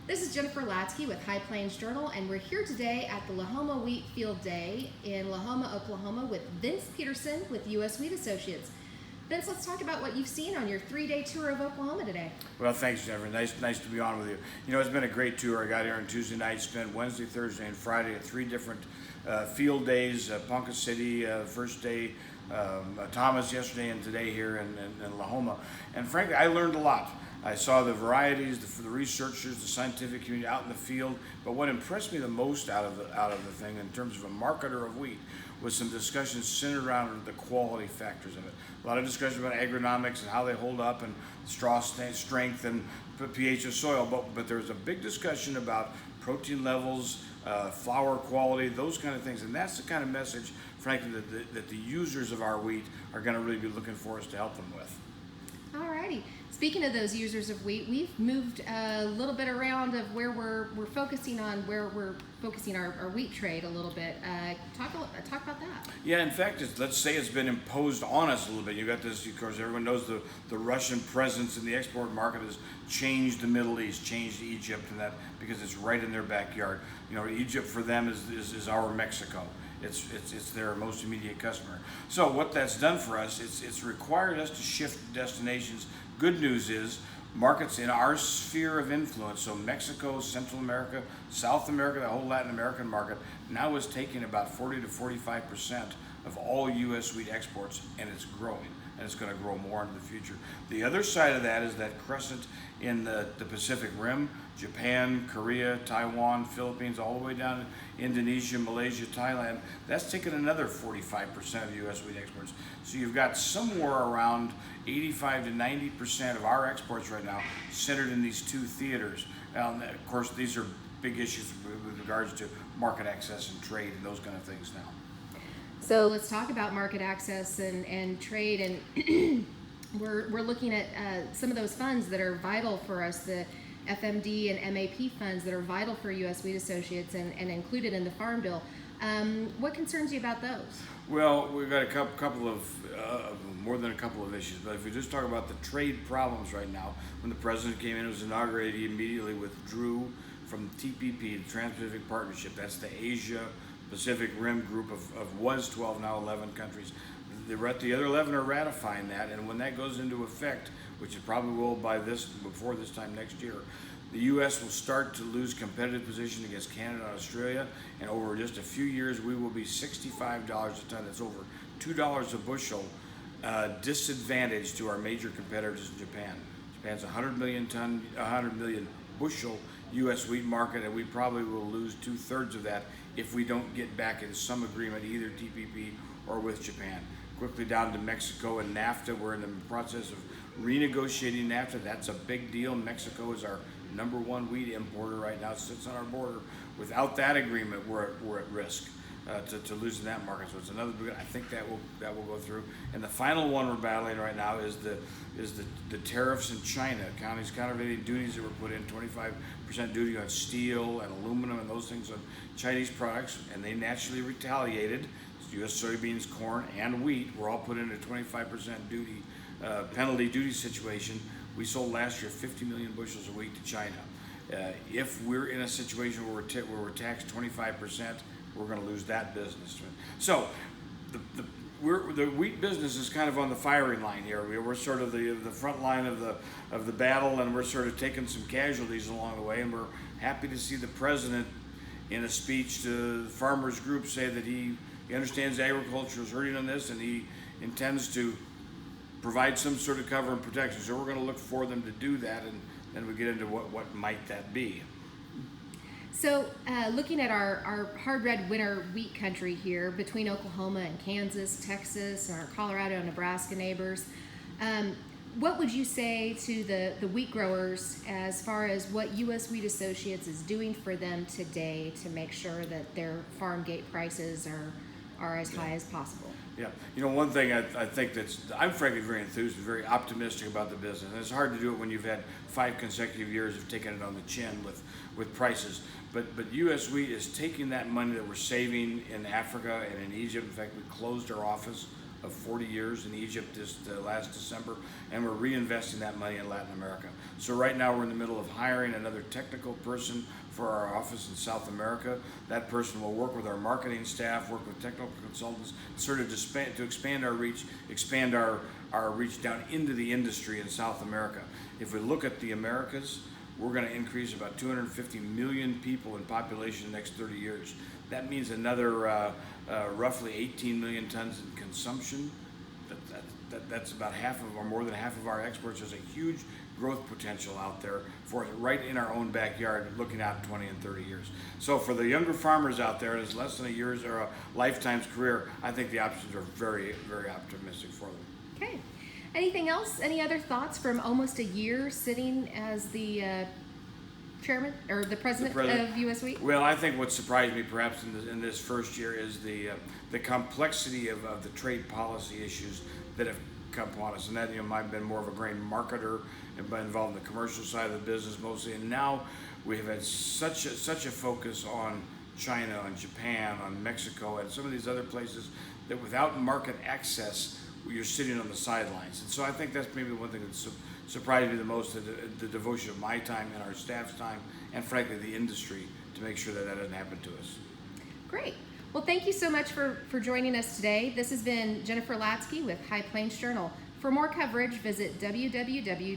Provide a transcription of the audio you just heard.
This is Jennifer Latzke with High Plains Journal, and we're here today at the Lahoma Wheat Field Day in Lahoma, Oklahoma with Vince Peterson with US Wheat Associates. Vince, let's talk about what you've seen on your 3-day tour of Oklahoma today. Well, thanks, Jennifer. Nice to be on with you. You know, it's been a great tour. I got here on Tuesday night, spent Wednesday, Thursday, and Friday at 3 different field days. Ponca City, first day, Thomas yesterday, and today here in Lahoma. And frankly, I learned a lot. I saw the varieties, the researchers, the scientific community out in the field. But what impressed me the most out of the thing, in terms of a marketer of wheat, was some discussions centered around the quality factors of it. A lot of discussion about agronomics and how they hold up, and straw strength and pH of soil. But there was a big discussion about protein levels, flour quality, those kind of things. And that's the kind of message, frankly, that the users of our wheat are going to really be looking for us to help them with. Alrighty. Speaking of those users of wheat, we've moved a little bit around of where we're focusing on, where we're focusing our wheat trade a little bit. Talk about that. Yeah, in fact, let's say it's been imposed on us a little bit. You got this, of course, everyone knows the Russian presence in the export market has changed the Middle East, changed Egypt, and that because it's right in their backyard. You know, Egypt for them is our Mexico. It's their most immediate customer. So what that's done for us, it's required us to shift destinations. Good news is markets in our sphere of influence, so Mexico, Central America, South America, the whole Latin American market, now is taking about 40 to 45% of all U.S. wheat exports, and it's growing, and it's going to grow more into the future. The other side of that is that crescent in the Pacific Rim, Japan, Korea, Taiwan, Philippines, all the way down to Indonesia, Malaysia, Thailand. That's taken another 45% of U.S. wheat exports. So you've got somewhere around 85 to 90% of our exports right now centered in these two theaters. Of course, these are big issues with regards to market access and trade and those kind of things now. So let's talk about market access and trade, and we're looking at some of those funds that are vital for us, the FMD and MAP funds that are vital for U.S. Wheat Associates and included in the Farm Bill. What concerns you about those? Well, we've got a couple of, more than a couple of issues, but if we just talk about the trade problems right now, when the president came in and was inaugurated, he immediately withdrew from TPP, the Trans-Pacific Partnership. That's the Asia Pacific Rim group of was 12, now 11 countries. The other 11 are ratifying that, and when that goes into effect, which it probably will before this time next year, the U.S. will start to lose competitive position against Canada and Australia, and over just a few years, we will be $65 a ton. That's over $2 a bushel disadvantage to our major competitors in Japan. Japan's 100 million bushel U.S. wheat market, and we probably will lose 2/3 of that if we don't get back in some agreement, either TPP or with Japan. Quickly down to Mexico and NAFTA. We're in the process of renegotiating NAFTA. That's a big deal. Mexico is our #1 wheat importer right now. It sits on our border. Without that agreement, we're at risk to losing that market. So it's another big. I think that will go through. And the final one we're battling right now is the tariffs in China. Countervailing duties that were put in, 25% duty on steel and aluminum and those things on Chinese products, and they naturally retaliated. U.S. soybeans, corn, and wheat were all put in a 25% duty penalty duty situation. We sold last year 50 million bushels of wheat to China. If we're in a situation where we're taxed 25%, we're going to lose that business. So the wheat business is kind of on the firing line here. We're sort of the front line of the battle, and we're sort of taking some casualties along the way. And we're happy to see the president, in a speech to the farmers group, say that he understands agriculture is hurting on this, and he intends to provide some sort of cover and protection. So we're going to look for them to do that, and then we get into what might that be. So looking at our hard red winter wheat country here between Oklahoma and Kansas, Texas, and our Colorado and Nebraska neighbors, what would you say to the wheat growers as far as what U.S. Wheat Associates is doing for them today to make sure that their farm gate prices are as high as possible? Yeah, you know, one thing I think I'm frankly very enthused and very optimistic about the business. And it's hard to do it when you've had 5 consecutive years of taking it on the chin with prices. But U.S. Wheat is taking that money that we're saving in Africa and in Egypt. In fact, we closed our office of 40 years in Egypt this last December, and we're reinvesting that money in Latin America. So right now we're in the middle of hiring another technical person for our office in South America. That person will work with our marketing staff, work with technical consultants, sort of to expand our reach, expand our reach down into the industry in South America. If we look at the Americas, we're going to increase about 250 million people in population in the next 30 years. That means another roughly 18 million tons in consumption. That's about half of, or more than half of our exports. There's a huge growth potential out there for it, right in our own backyard, looking out 20 and 30 years. So for the younger farmers out there, it's less than a year's or a lifetime's career. I think the options are very, very optimistic for them. Okay. Anything else? Any other thoughts from almost a year sitting as the chairman or the president of US Wheat? Well, I think what surprised me perhaps in this first year is the complexity of the trade policy issues that have come upon us. And that, I've been more of a grain marketer and been involved in the commercial side of the business mostly. And now we have had such a focus on China, on Japan, on Mexico, and some of these other places that without market access, you're sitting on the sidelines. And so I think that's maybe one thing that surprised me the most, the devotion of my time and our staff's time, and frankly the industry, to make sure that doesn't happen to us. Great. Well, thank you so much for joining us today. This has been Jennifer Latzke with High Plains Journal. For more coverage, visit www.hpj.com.